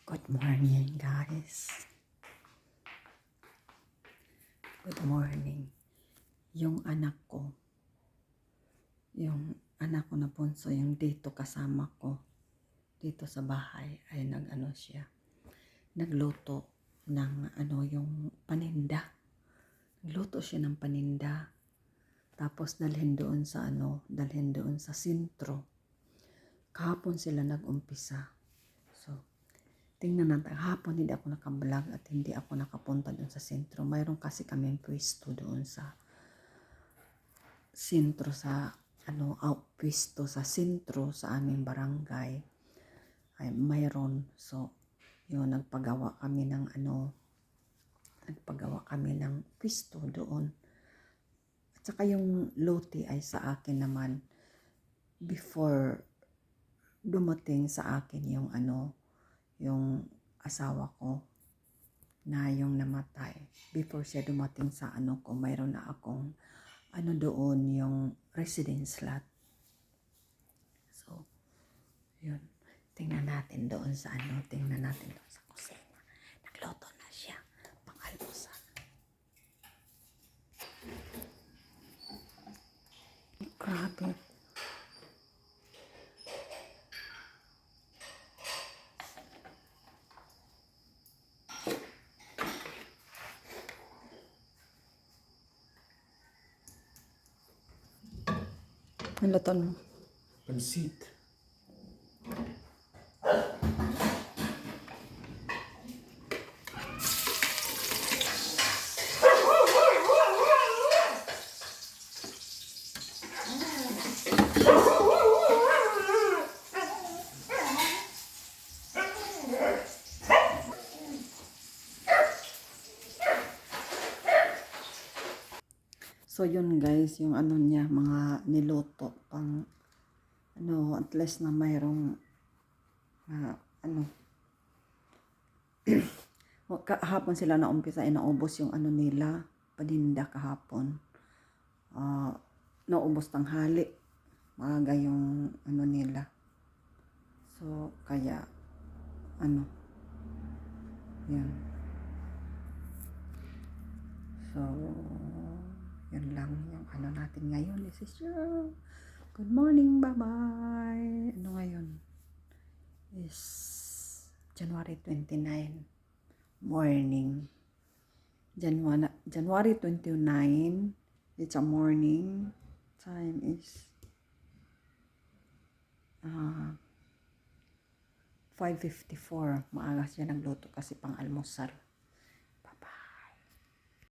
Good morning, guys. Good morning. Yung anak ko na bunso, yung dito kasama ko, dito sa bahay, ay nagluto ng yung paninda. Nagluto siya ng paninda. Tapos dalhin doon sa sentro. Kahapon sila nag-umpisa. So, tingnan natin. Hapon hindi ako nakablog at hindi ako nakapunta doon sa sentro. Mayroon kasi kaming pwesto doon sa sentro pwesto sa sentro sa aming barangay. Ay mayroon. So, yun, nagpagawa kami ng pwesto doon. At saka yung lote ay sa akin naman before dumating sa akin yung asawa ko na yung namatay. Before siya dumating sa ko, mayroon na akong doon yung residence lot. So, yun. Tingnan natin doon sa kusina. Nagluto na siya. Pang-almusal. Grabe. Nalaton mo? Pansit. So yun guys, yung niya, mga niluto pang at least na mayroong kahapon sila na umpisa ay naubos yung nila, paninda kahapon. Naubos tanghali, maaga yung nila. So kaya yan. So yun lang yung natin ngayon. This is your good morning, bye-bye. Ngayon is January 29 morning. January 29, it's a morning. Time is 5:54. Maaga siya nagluto kasi pang almusal.